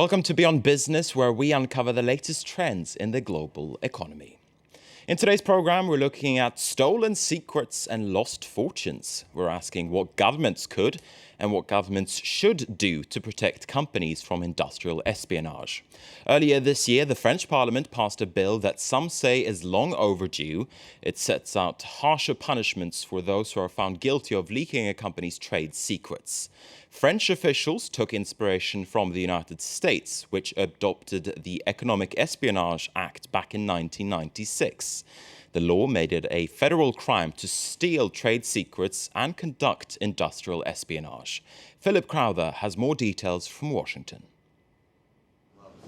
Welcome to Beyond Business, where we uncover the latest trends in the global economy. In today's program, we're looking at stolen secrets and lost fortunes. We're asking what governments could and what governments should do to protect companies from industrial espionage. Earlier this year, the French Parliament passed a bill that some say is long overdue. It sets out harsher punishments for those who are found guilty of leaking a company's trade secrets. French officials took inspiration from the United States, which adopted the Economic Espionage Act back in 1996. The law made it a federal crime to steal trade secrets and conduct industrial espionage. Philip Crowther has more details from Washington.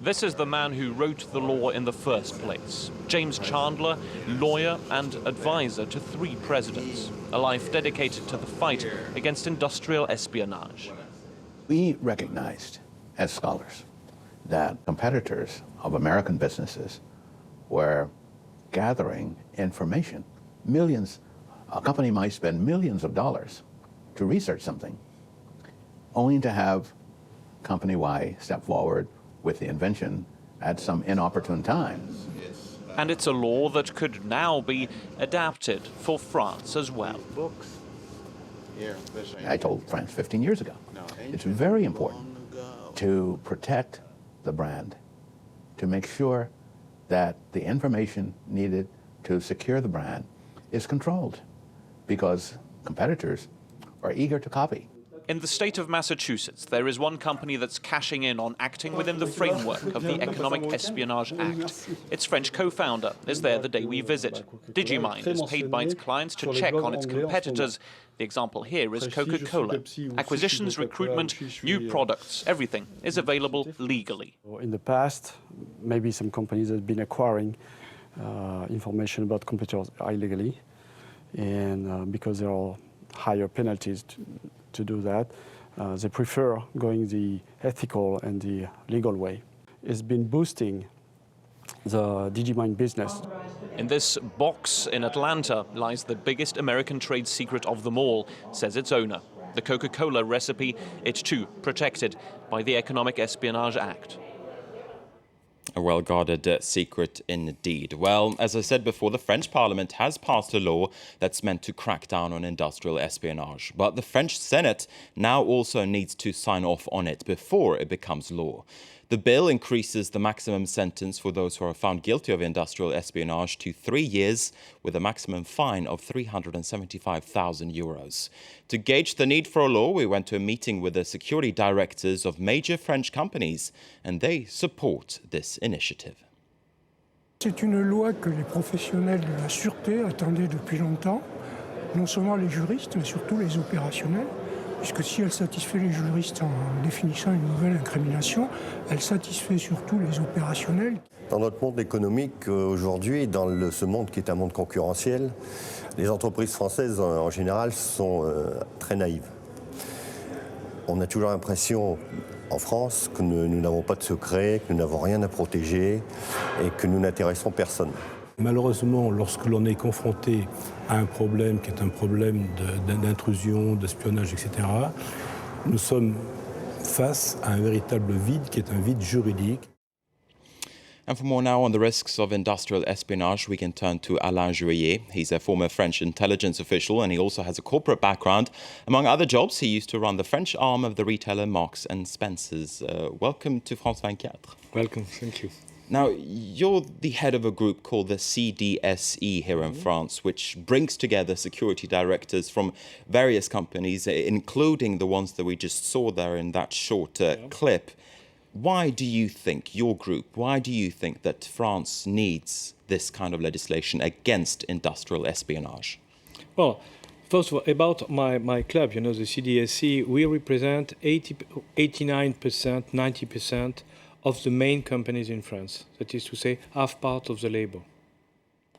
This is the man who wrote the law in the first place. James Chandler, lawyer and advisor to 3 presidents. A life dedicated to the fight against industrial espionage. We recognized as scholars that competitors of American businesses were gathering information. Millions, a company might spend millions of dollars to research something, only to have company Y step forward with the invention at some inopportune time. And it's a law that could now be adapted for France as well. I told France 15 years ago, it's very important to protect the brand, to make sure that the information needed to secure the brand is controlled, because competitors are eager to copy. In the state of Massachusetts, there is one company that's cashing in on acting within the framework of the Economic Espionage Act. Its French co-founder is there the day we visit. Digimind is paid by its clients to check on its competitors. The example here is Coca-Cola. Acquisitions, recruitment, new products, everything is available legally. In the past, maybe some companies have been acquiring information about competitors illegally, and because there are higher penalties to do that, they prefer going the ethical and the legal way. It's been boosting the Digimind business. In this box in Atlanta lies the biggest American trade secret of them all, says its owner. The Coca-Cola recipe, it's too protected by the Economic Espionage Act. A well-guarded secret indeed. Well, as I said before, the French Parliament has passed a law that's meant to crack down on industrial espionage. But the French Senate now also needs to sign off on it before it becomes law. The bill increases the maximum sentence for those who are found guilty of industrial espionage to 3 years, with a maximum fine of €375,000. To gauge the need for a law, we went to a meeting with the security directors of major French companies, and they support this initiative. C'est une loi que les professionnels de la sûreté attendaient depuis longtemps, non seulement les juristes, mais surtout les opérationnels, puisque si elle satisfait les juristes en définissant une nouvelle incrimination, elle satisfait surtout les opérationnels. Dans notre monde économique aujourd'hui, dans ce monde qui est un monde concurrentiel, les entreprises françaises en général sont très naïves. On a toujours l'impression en France que nous n'avons pas de secret, que nous n'avons rien à protéger et que nous n'intéressons personne. Malheureusement, lorsque l'on est confronté à un problème qui est un problème d'intrusion, d'espionnage, etc., nous sommes face à un véritable vide qui est un vide juridique. And for more now on the risks of industrial espionage, we can turn to Alain Juillet. He's a former French intelligence official, and he also has a corporate background. Among other jobs, he used to run the French arm of the retailer Marks and Spencer's. Welcome to France 24. Welcome, thank you. Now, you're the head of a group called the CDSE here in France, which brings together security directors from various companies, including the ones that we just saw there in that short clip. Why do you think, your group, why do you think that France needs this kind of legislation against industrial espionage? Well, first of all, about my club, the CDSC, we represent 89%, 90% of the main companies in France. That is to say, half part of the labor.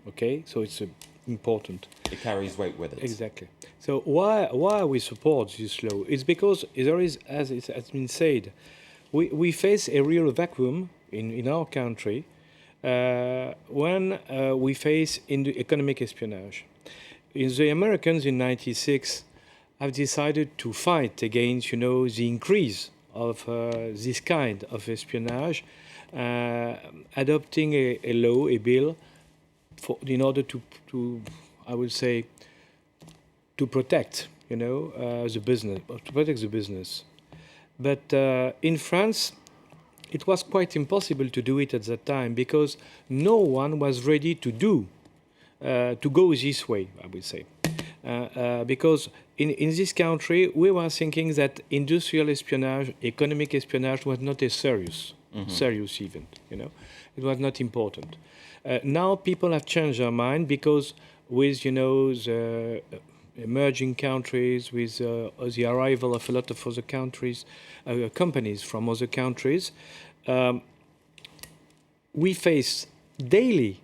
Okay, so it's important. It carries weight with it. Exactly. So why we support this law? It's because there is, as it has been said, we face a real vacuum in our country when we face in the economic espionage. The Americans in '96 have decided to fight against, the increase of this kind of espionage, adopting a law, a bill, in order to, I would say, to protect, the business, to protect the business. But in France, it was quite impossible to do it at that time because no one was ready to go this way, I would say. Because in this country, we were thinking that industrial espionage, economic espionage was not a serious event, It was not important. Now people have changed their mind because with, the emerging countries, with the arrival of a lot of other countries, companies from other countries, we face daily,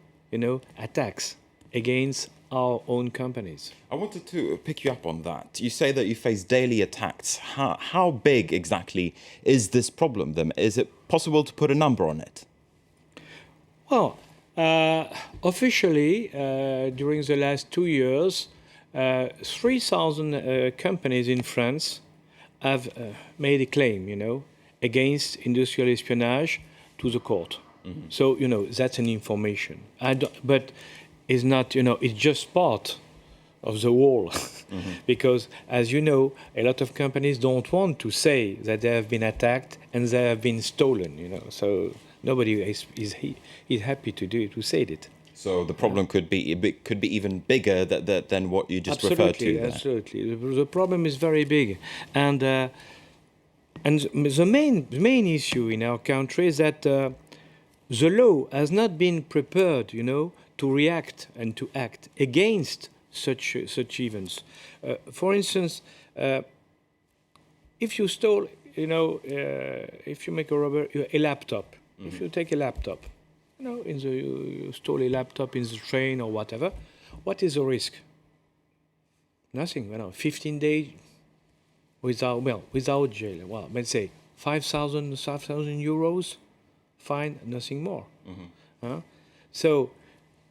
attacks against our own companies. I wanted to pick you up on that. You say that you face daily attacks. How big exactly is this problem then? Is it possible to put a number on it? Well, officially, during the last 2 years, 3,000 companies in France have made a claim, against industrial espionage to the court. So, that's an information. But it's not, it's just part of the whole. Because, as you know, a lot of companies don't want to say that they have been attacked and they have been stolen, So nobody is happy to say it. So the problem could be even bigger than what you just referred to there. Absolutely. The problem is very big. And the main issue in our country is that the law has not been prepared, to react and to act against such events. For instance, if you stole, if you make a laptop, if you take a laptop, you stole a laptop in the train or whatever, what is the risk? Nothing. 15 days without jail. Well, let's say 5,000 euros, fine, nothing more. So,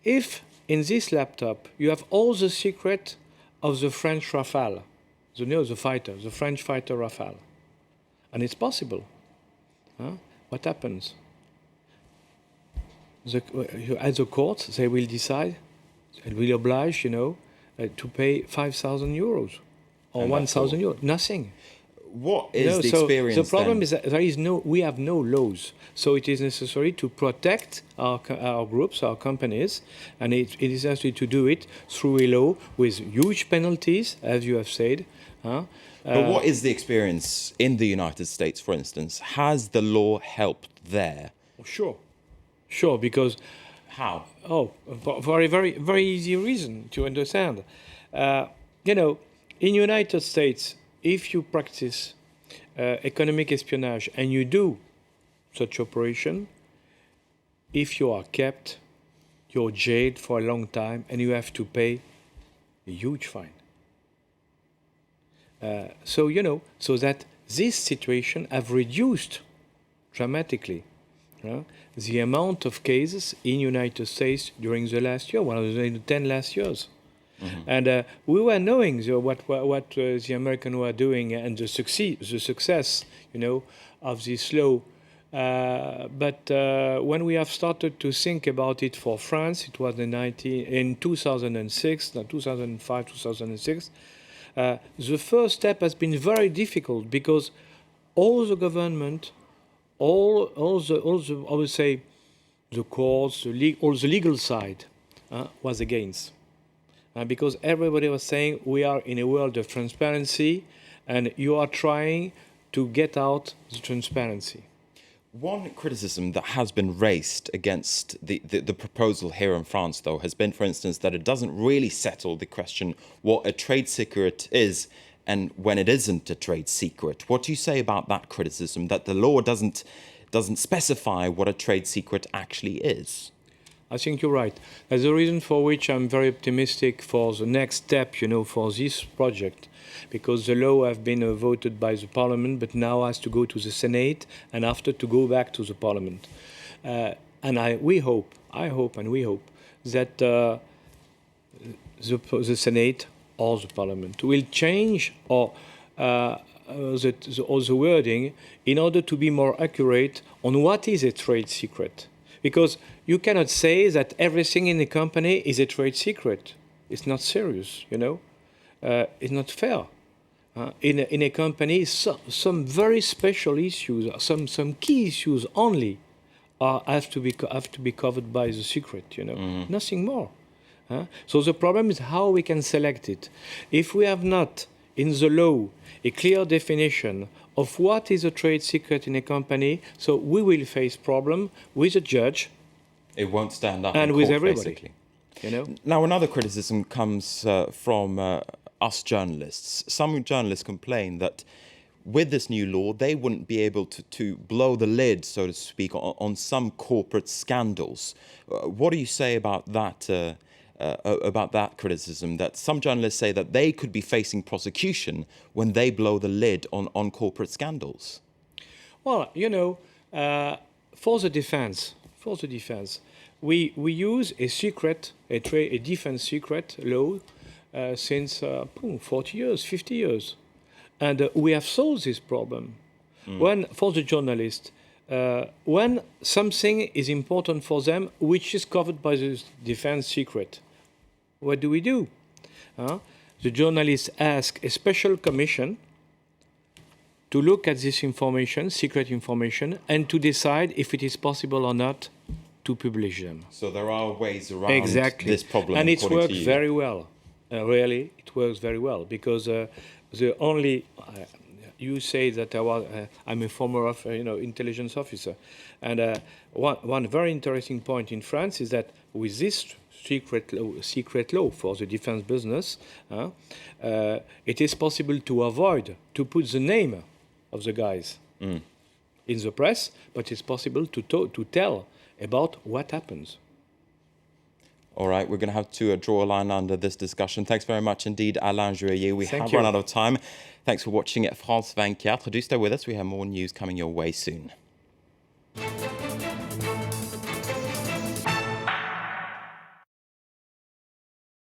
if in this laptop you have all the secret of the French Rafale, the French fighter Rafale, and it's possible, what happens? At the court, they will decide and will oblige, to pay 5,000 euros or 1,000 euros. Nothing. What is the experience? The problem then? is that we have no laws, so it is necessary to protect our groups, our companies, and it is necessary to do it through a law with huge penalties, as you have said. But what is the experience in the United States, for instance? Has the law helped there? Sure, because... How? For a very, very easy reason to understand. In United States, if you practice economic espionage and you do such operation, if you are kept, you're jailed for a long time and you have to pay a huge fine. So that this situation have reduced dramatically the amount of cases in United States during the last year, in the 10 last years. And we were knowing what the Americans were doing and the success, of this law. But when we have started to think about it for France, it was in 2006, 2005, 2006. The first step has been very difficult because all the government, all the I would say, the courts, all the legal side was against. Because everybody was saying we are in a world of transparency and you are trying to get out the transparency. One criticism that has been raised against the proposal here in France, though, has been, for instance, that it doesn't really settle the question what a trade secret is and when it isn't a trade secret. What do you say about that criticism, that the law doesn't specify what a trade secret actually is? I think you're right. That's the reason for which I'm very optimistic for the next step, for this project, because the law has been voted by the Parliament, but now has to go to the Senate, and after to go back to the Parliament. And we hope that the Senate or the Parliament will change or all the wording in order to be more accurate on what is a trade secret. Because you cannot say that everything in a company is a trade secret. It's not serious, you know. It's not fair. In a company, some very special issues, some key issues only have to be covered by the secret, you know. Nothing more. So the problem is how we can select it. If we have not in the law a clear definition of what is a trade secret in a company, so we will face problem with a judge. It won't stand up and in with court, everybody. basically. You know? Now, another criticism comes from us journalists. Some journalists complain that with this new law, they wouldn't be able to blow the lid, so to speak, on some corporate scandals. What do you say about that criticism, that some journalists say that they could be facing prosecution when they blow the lid on corporate scandals? Well, you know, for the defense, we use a secret, a defense secret law since 40 years, 50 years. And we have solved this problem. When, for the journalist, when something is important for them, which is covered by the defense secret, what do? The journalists ask a special commission to look at this information, secret information, and to decide if it is possible or not to publish them. So there are ways around this problem. And it works very well. Really, it works very well, because the only you say that I'm a former intelligence officer, and one very interesting point in France is that with this secret law for the defense business, it is possible to avoid to put the name of the guys in the press, but it's possible to tell about what happens. All right, we're going to have to draw a line under this discussion. Thanks very much indeed, Alain Joyer. We have run out of time. Thanks for watching at France 24. Do stay with us. We have more news coming your way soon.